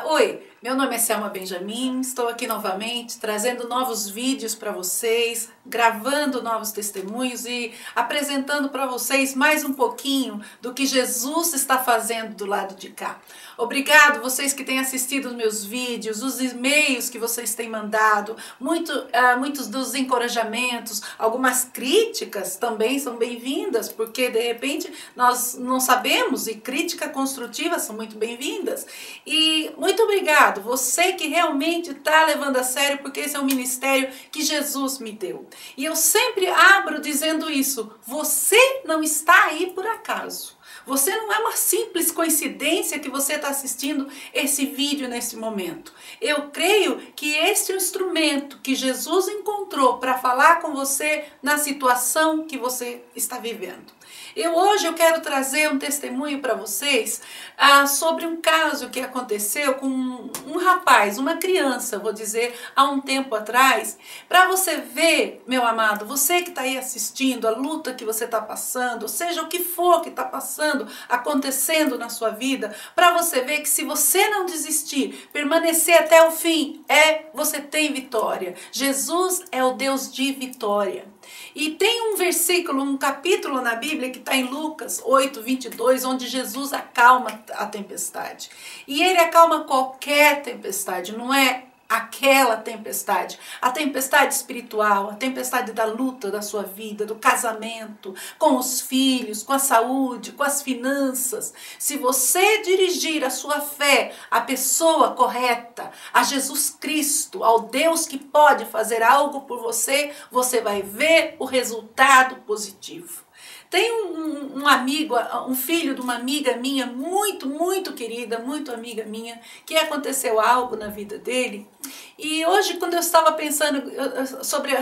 Oi, meu nome é Selma Benjamin, estou aqui novamente trazendo novos vídeos para vocês, gravando novos testemunhos e apresentando para vocês mais um pouquinho do que Jesus está fazendo do lado de cá. Obrigado vocês que têm assistido os meus vídeos, os e-mails que vocês têm mandado, muitos dos encorajamentos, algumas críticas também são bem-vindas, porque de repente nós não sabemos e críticas construtivas são muito bem-vindas. E muito obrigado, você que realmente está levando a sério, porque esse é um ministério que Jesus me deu. E eu sempre abro dizendo isso, você não está aí por acaso. Você não é uma simples coincidência que você está assistindo esse vídeo nesse momento. Eu creio que este é o instrumento que Jesus encontrou para falar com você na situação que você está vivendo. Hoje eu quero trazer um testemunho para vocês sobre um caso que aconteceu com um rapaz, uma criança, vou dizer, há um tempo atrás, para você ver, meu amado, você que está aí assistindo, a luta que você está passando, seja o que for que está passando, acontecendo na sua vida, para você ver que se você não desistir, permanecer até o fim, você tem vitória. Jesus é o Deus de vitória. E tem um versículo, um capítulo na Bíblia que está em Lucas 8:22, onde Jesus acalma a tempestade. E ele acalma qualquer tempestade, não é aquela tempestade, a tempestade espiritual, a tempestade da luta da sua vida, do casamento, com os filhos, com a saúde, com as finanças. Se você dirigir a sua fé à pessoa correta, a Jesus Cristo, ao Deus que pode fazer algo por você, você vai ver o resultado positivo. Tem um amigo, um filho de uma amiga minha, muito querida, muito amiga minha, que aconteceu algo na vida dele. E hoje, quando eu estava pensando sobre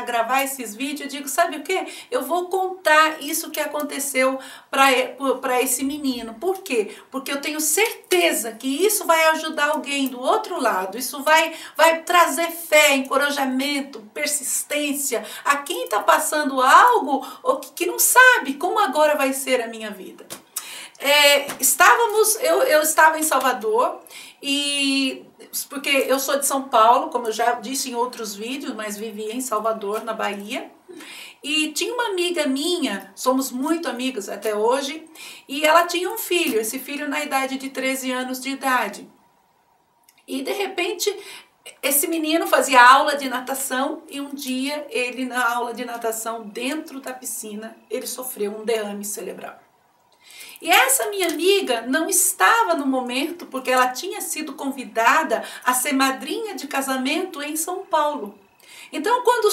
gravar esses vídeos, eu digo, sabe o que? Eu vou contar isso que aconteceu para esse menino. Por quê? Porque eu tenho certeza que isso vai ajudar alguém do outro lado. Isso vai trazer fé, encorajamento, persistência a quem está passando algo ou que não sabe como agora vai ser a minha vida. Eu estava em Salvador, porque eu sou de São Paulo, como eu já disse em outros vídeos, mas vivia em Salvador, na Bahia. E tinha uma amiga minha, somos muito amigas até hoje, e ela tinha um filho, esse filho na idade de 13 anos de idade. E de repente, esse menino fazia aula de natação e um dia ele na aula de natação dentro da piscina, ele sofreu um derrame cerebral. E essa minha amiga não estava no momento porque ela tinha sido convidada a ser madrinha de casamento em São Paulo. Então, quando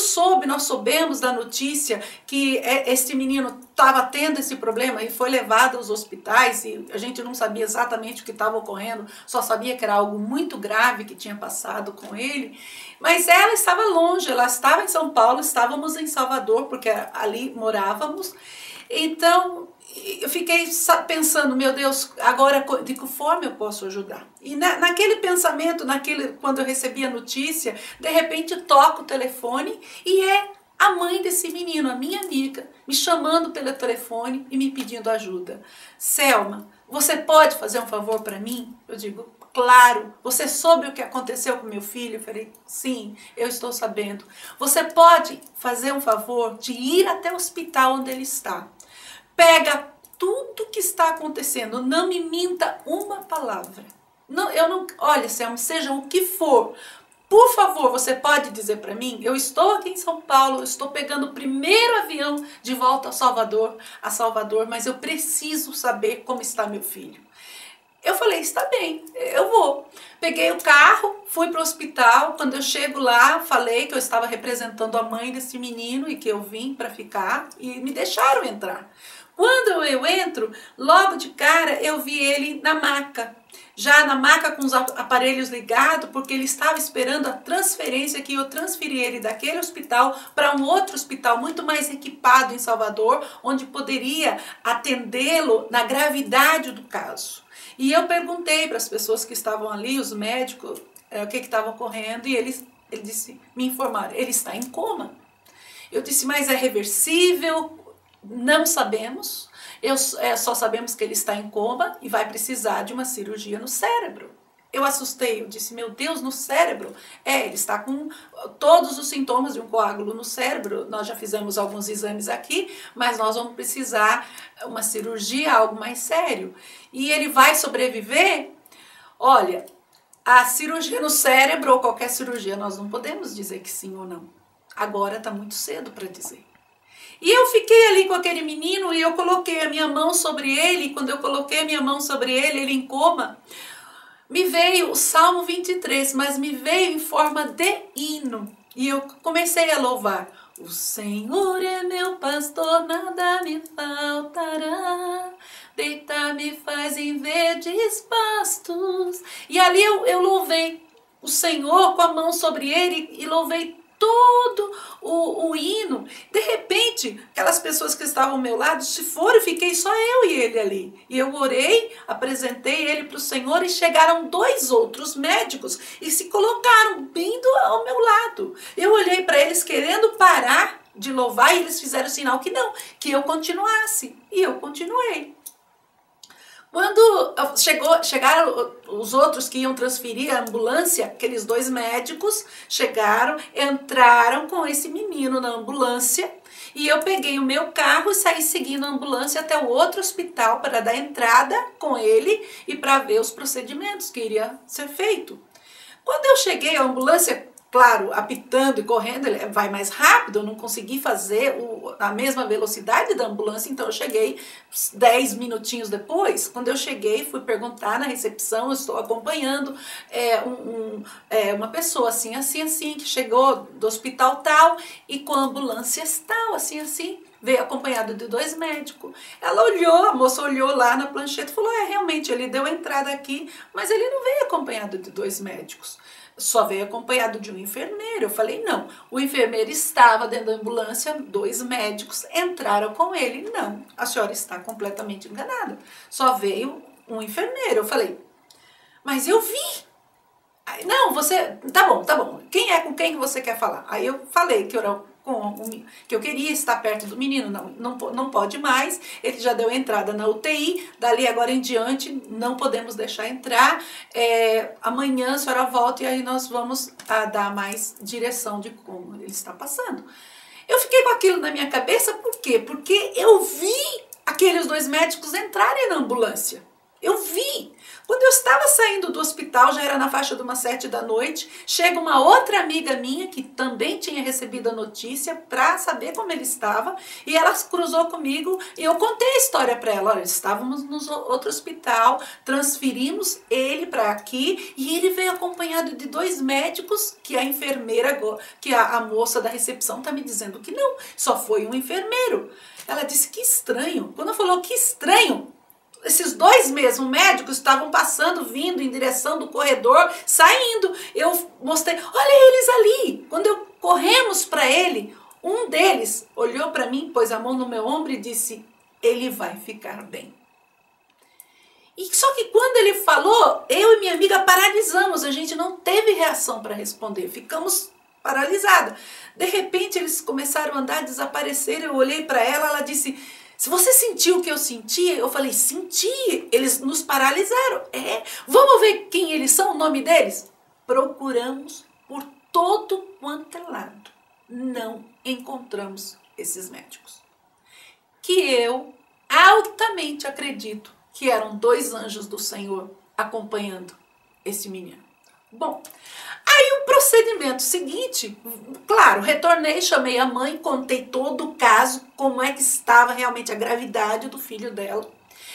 nós soubemos da notícia que esse menino estava tendo esse problema e foi levado aos hospitais, e a gente não sabia exatamente o que estava ocorrendo, só sabia que era algo muito grave que tinha passado com ele, mas ela estava longe, ela estava em São Paulo, estávamos em Salvador, porque ali morávamos. Então, eu fiquei pensando, meu Deus, agora de que forma eu posso ajudar? E naquele pensamento, quando eu recebi a notícia, de repente toco o telefone e é a mãe desse menino, a minha amiga, me chamando pelo telefone e me pedindo ajuda. Selma, você pode fazer um favor para mim? Eu digo, claro. Você soube o que aconteceu com meu filho? Eu falei, sim, eu estou sabendo. Você pode fazer um favor de ir até o hospital onde ele está. Pega tudo que está acontecendo, não me minta uma palavra. Olha, Selma, seja o que for, por favor, você pode dizer para mim, eu estou aqui em São Paulo, eu estou pegando o primeiro avião de volta a Salvador, mas eu preciso saber como está meu filho. Eu falei, está bem, eu vou. Peguei o carro, fui para o hospital. Quando eu chego lá, falei que eu estava representando a mãe desse menino e que eu vim para ficar e me deixaram entrar. Quando eu entro, logo de cara eu vi ele na maca. Já na maca com os aparelhos ligados, porque ele estava esperando a transferência que eu transferi ele daquele hospital para um outro hospital muito mais equipado em Salvador, onde poderia atendê-lo na gravidade do caso. E eu perguntei para as pessoas que estavam ali, os médicos, o que estava ocorrendo, e ele disse, me informaram, ele está em coma. Eu disse, mas é reversível? Não sabemos. Só sabemos que ele está em coma e vai precisar de uma cirurgia no cérebro. Eu assustei, eu disse, meu Deus, no cérebro? Ele está com todos os sintomas de um coágulo no cérebro. Nós já fizemos alguns exames aqui, mas nós vamos precisar uma cirurgia, algo mais sério. E ele vai sobreviver? Olha, a cirurgia no cérebro ou qualquer cirurgia, nós não podemos dizer que sim ou não. Agora está muito cedo para dizer. E eu fiquei ali com aquele menino e eu coloquei a minha mão sobre ele. E quando eu coloquei a minha mão sobre ele, ele em coma, me veio o Salmo 23, mas me veio em forma de hino. E eu comecei a louvar. O Senhor é meu pastor, nada me faltará. Deitar-me faz em verdes pastos. E ali eu louvei o Senhor com a mão sobre ele e louvei todo o hino. De repente, aquelas pessoas que estavam ao meu lado se foram e fiquei só eu e ele ali. E eu orei, apresentei ele para o Senhor e chegaram 2 outros médicos e se colocaram bem ao meu lado. Eu olhei para eles querendo parar de louvar e eles fizeram sinal que não, que eu continuasse. E eu continuei. Quando chegaram os outros que iam transferir a ambulância, aqueles 2 médicos chegaram, entraram com esse menino na ambulância e eu peguei o meu carro e saí seguindo a ambulância até o outro hospital para dar entrada com ele e para ver os procedimentos que iria ser feito. Quando eu cheguei, a ambulância, claro, apitando e correndo, ele vai mais rápido, eu não consegui fazer a mesma velocidade da ambulância, então eu cheguei 10 minutinhos depois. Quando eu cheguei, fui perguntar na recepção, eu estou acompanhando uma pessoa assim, que chegou do hospital tal e com a ambulância tal, assim, veio acompanhado de 2 médicos. Ela olhou, a moça olhou lá na plancheta e falou, realmente, ele deu entrada aqui, mas ele não veio acompanhado de 2 médicos. Só veio acompanhado de um enfermeiro. Eu falei, não, o enfermeiro estava dentro da ambulância, 2 médicos entraram com ele. Não, a senhora está completamente enganada. Só veio um enfermeiro. Eu falei, mas eu vi. Aí, não, você, tá bom, com quem você quer falar? Aí eu falei que eu queria estar perto do menino, não pode mais, ele já deu entrada na UTI, dali agora em diante não podemos deixar entrar, amanhã a senhora volta e aí nós vamos dar mais direção de como ele está passando. Eu fiquei com aquilo na minha cabeça, por quê? Porque eu vi aqueles 2 médicos entrarem na ambulância. Eu vi. Quando eu estava saindo do hospital, já era na faixa de umas 7 da noite, chega uma outra amiga minha que também tinha recebido a notícia para saber como ele estava e ela cruzou comigo e eu contei a história para ela. Olha, estávamos no outro hospital, transferimos ele para aqui e ele veio acompanhado de 2 médicos que a enfermeira, que a moça da recepção está me dizendo que não, só foi um enfermeiro. Ela disse que estranho. Quando falou que estranho, esses 2 mesmos médicos estavam passando, vindo em direção do corredor, saindo. Eu mostrei, olha eles ali. Quando eu corremos para ele, um deles olhou para mim, pôs a mão no meu ombro e disse, ele vai ficar bem. E só que quando ele falou, eu e minha amiga paralisamos, a gente não teve reação para responder, ficamos paralisadas. De repente eles começaram a andar, desaparecer, eu olhei para ela, ela disse, se você sentiu o que eu senti, eu falei, senti, eles nos paralisaram. Vamos ver quem eles são, o nome deles? Procuramos por todo quanto é lado. Não encontramos esses médicos. Que eu altamente acredito que eram 2 anjos do Senhor acompanhando esse menino. Bom, aí o procedimento seguinte, claro, retornei, chamei a mãe, contei todo o caso, como é que estava realmente a gravidade do filho dela.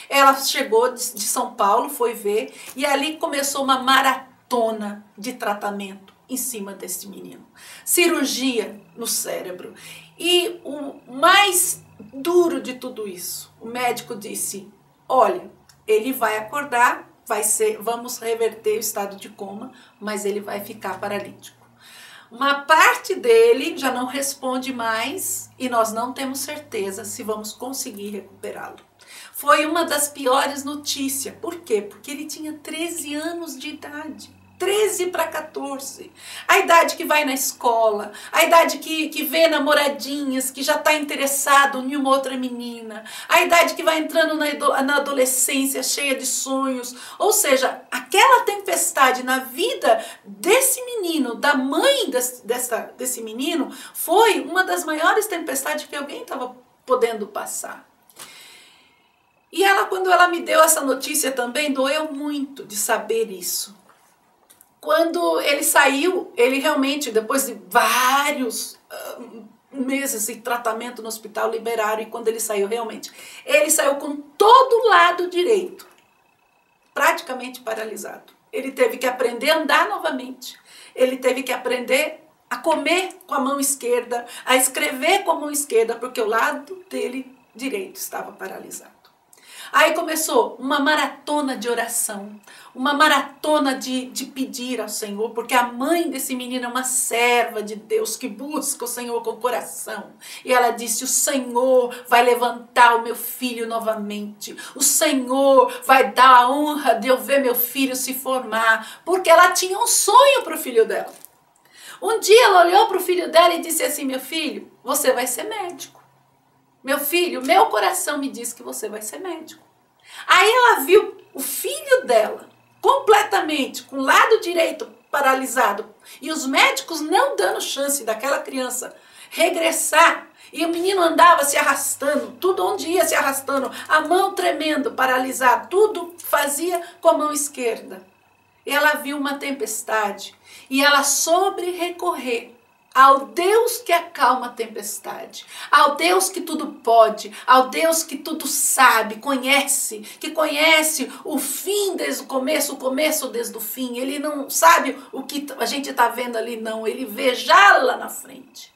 Ela chegou de São Paulo, foi ver, e ali começou uma maratona de tratamento em cima desse menino. Cirurgia no cérebro. E o mais duro de tudo isso, o médico disse, olha, ele vai acordar, vamos reverter o estado de coma, mas ele vai ficar paralítico. Uma parte dele já não responde mais e nós não temos certeza se vamos conseguir recuperá-lo. Foi uma das piores notícias. Por quê? Porque ele tinha 13 anos de idade. 13 para 14. A idade que vai na escola, a idade que vê namoradinhas, que já está interessado em uma outra menina, a idade que vai entrando na adolescência cheia de sonhos. Ou seja, aquela tempestade na vida desse menino, da mãe desse menino, foi uma das maiores tempestades que alguém estava podendo passar. E quando ela me deu essa notícia também, doeu muito de saber isso. Quando ele saiu, ele realmente, depois de vários meses de tratamento no hospital, liberaram. E quando ele saiu, realmente, ele saiu com todo o lado direito, praticamente paralisado. Ele teve que aprender a andar novamente. Ele teve que aprender a comer com a mão esquerda, a escrever com a mão esquerda, porque o lado dele direito estava paralisado. Aí começou uma maratona de oração, uma maratona de pedir ao Senhor, porque a mãe desse menino é uma serva de Deus que busca o Senhor com o coração. E ela disse, o Senhor vai levantar o meu filho novamente, o Senhor vai dar a honra de eu ver meu filho se formar, porque ela tinha um sonho para o filho dela. Um dia ela olhou para o filho dela e disse assim, meu filho, você vai ser médico. Meu filho, meu coração me diz que você vai ser médico. Aí ela viu o filho dela completamente com o lado direito paralisado e os médicos não dando chance daquela criança regressar. E o menino andava se arrastando, tudo onde ia se arrastando, a mão tremendo, paralisada, tudo fazia com a mão esquerda. Ela viu uma tempestade e ela soube recorrer ao Deus que acalma a tempestade, ao Deus que tudo pode, ao Deus que tudo sabe, que conhece o fim desde o começo desde o fim. Ele não sabe o que a gente está vendo ali, não, ele vê já lá na frente.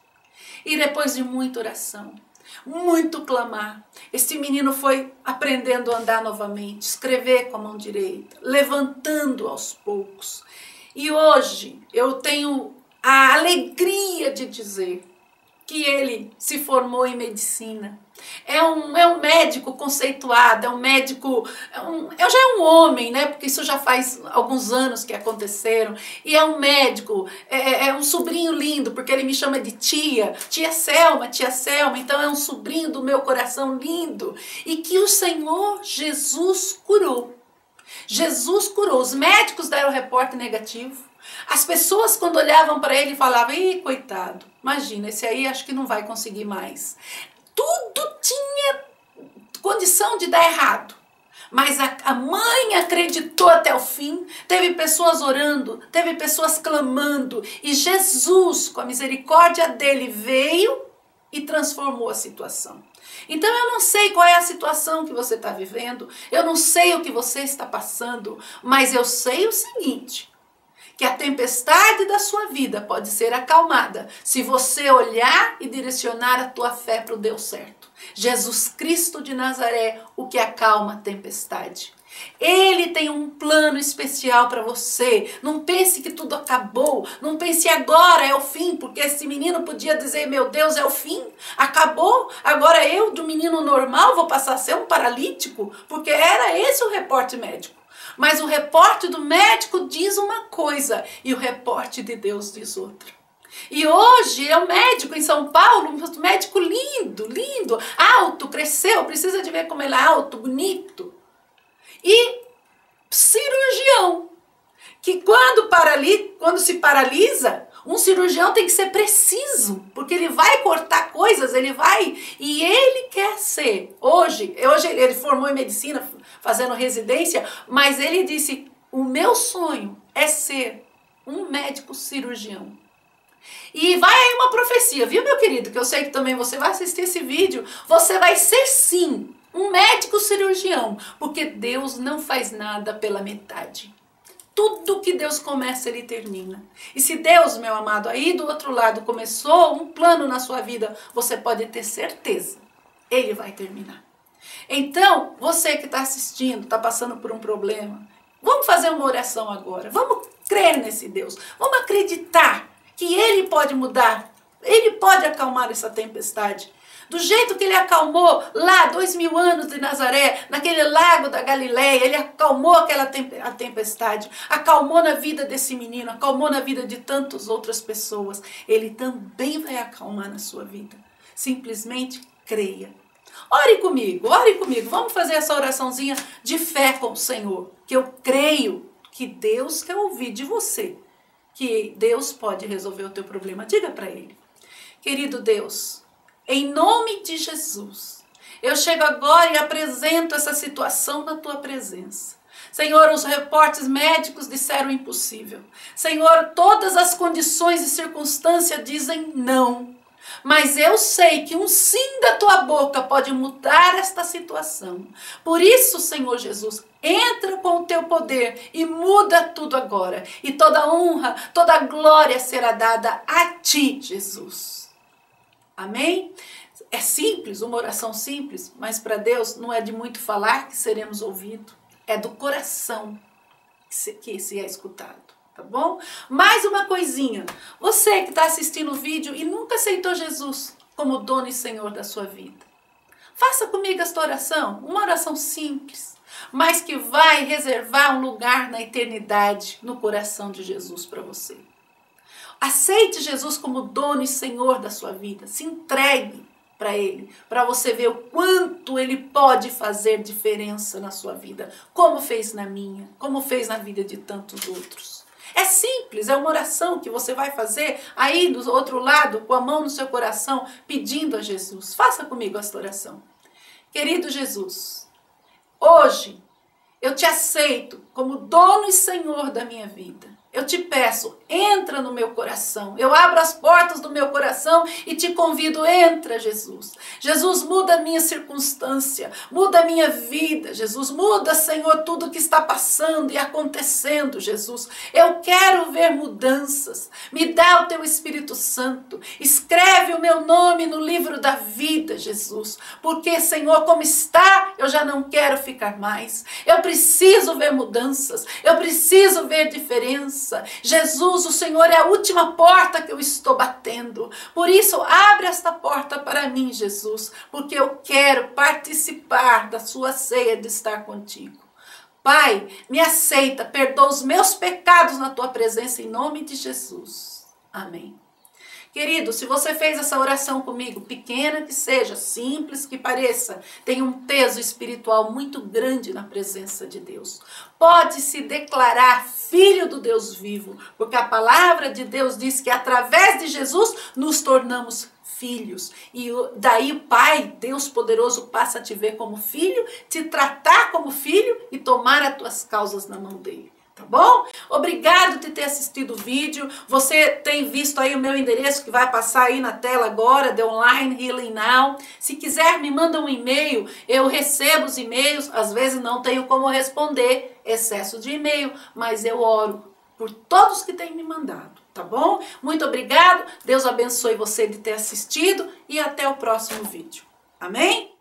E depois de muita oração, muito clamar, esse menino foi aprendendo a andar novamente, escrever com a mão direita, levantando aos poucos. E hoje eu tenho a alegria de dizer que ele se formou em medicina. É um médico conceituado, é um médico, já é um homem, né? Porque isso já faz alguns anos que aconteceram. E é um médico, é um sobrinho lindo, porque ele me chama de tia Selma, então é um sobrinho do meu coração lindo. E que o Senhor Jesus curou. Jesus curou. Os médicos deram reporte negativo. As pessoas quando olhavam para ele falavam, ih, coitado, imagina, esse aí acho que não vai conseguir mais. Tudo tinha condição de dar errado. Mas a mãe acreditou até o fim, teve pessoas orando, teve pessoas clamando. E Jesus, com a misericórdia dele, veio e transformou a situação. Então eu não sei qual é a situação que você está vivendo, eu não sei o que você está passando, mas eu sei o seguinte, que a tempestade da sua vida pode ser acalmada se você olhar e direcionar a tua fé para o Deus certo. Jesus Cristo de Nazaré, o que acalma a tempestade. Ele tem um plano especial para você. Não pense que tudo acabou. Não pense agora é o fim, porque esse menino podia dizer, meu Deus, é o fim. Acabou. Agora eu, do menino normal, vou passar a ser um paralítico, porque era esse o reporte médico. Mas o reporte do médico diz uma coisa e o reporte de Deus diz outra. E hoje é um médico em São Paulo, um médico lindo, lindo, alto, cresceu, precisa de ver como ele é alto, bonito. E cirurgião, que quando se paralisa, um cirurgião tem que ser preciso, porque ele vai cortar coisas, e ele quer ser. Hoje ele formou em medicina, fazendo residência, mas ele disse, o meu sonho é ser um médico cirurgião. E vai aí uma profecia, viu, meu querido? Que eu sei que também você vai assistir esse vídeo. Você vai ser sim um médico cirurgião, porque Deus não faz nada pela metade. Tudo que Deus começa, Ele termina. E se Deus, meu amado, aí do outro lado começou um plano na sua vida, você pode ter certeza, Ele vai terminar. Então, você que está assistindo, está passando por um problema, vamos fazer uma oração agora. Vamos crer nesse Deus. Vamos acreditar que Ele pode mudar. Ele pode acalmar essa tempestade. Do jeito que Ele acalmou lá 2000 anos de Nazaré, naquele lago da Galileia, Ele acalmou a tempestade, acalmou na vida desse menino, acalmou na vida de tantas outras pessoas. Ele também vai acalmar na sua vida. Simplesmente creia. Ore comigo, vamos fazer essa oraçãozinha de fé com o Senhor, que eu creio que Deus quer ouvir de você, que Deus pode resolver o teu problema. Diga para Ele: querido Deus, em nome de Jesus, eu chego agora e apresento essa situação na tua presença. Senhor, os reportes médicos disseram impossível. Senhor, todas as condições e circunstâncias dizem não. Mas eu sei que um sim da tua boca pode mudar esta situação. Por isso, Senhor Jesus, entra com o teu poder e muda tudo agora. E toda honra, toda glória será dada a ti, Jesus. Amém? É simples, uma oração simples, mas para Deus não é de muito falar que seremos ouvidos. É do coração que se é escutado. Tá bom? Mais uma coisinha. Você que está assistindo o vídeo e nunca aceitou Jesus como dono e Senhor da sua vida, faça comigo esta oração. Uma oração simples, mas que vai reservar um lugar na eternidade no coração de Jesus para você. Aceite Jesus como dono e Senhor da sua vida. Se entregue para Ele, para você ver o quanto Ele pode fazer diferença na sua vida, como fez na minha, como fez na vida de tantos outros. É simples, é uma oração que você vai fazer aí do outro lado, com a mão no seu coração, pedindo a Jesus. Faça comigo esta oração. Querido Jesus, hoje eu te aceito como dono e Senhor da minha vida. Eu te peço, entra no meu coração. Eu abro as portas do meu coração e te convido, entra, Jesus. Jesus, muda a minha circunstância, muda a minha vida, Jesus. Muda, Senhor, tudo que está passando e acontecendo, Jesus. Eu quero ver mudanças. Me dá o teu Espírito Santo. Escreve o meu nome no livro da vida, Jesus. Porque, Senhor, como está, eu já não quero ficar mais. Eu preciso ver mudanças. Eu preciso ver diferença. Jesus, o Senhor é a última porta que eu estou batendo. Por isso, abre esta porta para mim, Jesus, porque eu quero participar da sua ceia de estar contigo. Pai, me aceita, perdoa os meus pecados na tua presença, em nome de Jesus. Amém. Querido, se você fez essa oração comigo, pequena que seja, simples que pareça, tem um peso espiritual muito grande na presença de Deus. Pode se declarar filho do Deus vivo, porque a palavra de Deus diz que através de Jesus nos tornamos filhos. E daí o Pai, Deus poderoso, passa a te ver como filho, te tratar como filho e tomar as tuas causas na mão dele. Tá bom? Obrigado por ter assistido o vídeo. Você tem visto aí o meu endereço que vai passar aí na tela agora, The Online Healing Now. Se quiser, me manda um e-mail. Eu recebo os e-mails. Às vezes não tenho como responder, excesso de e-mail, mas eu oro por todos que têm me mandado. Tá bom? Muito obrigado. Deus abençoe você de ter assistido e até o próximo vídeo. Amém?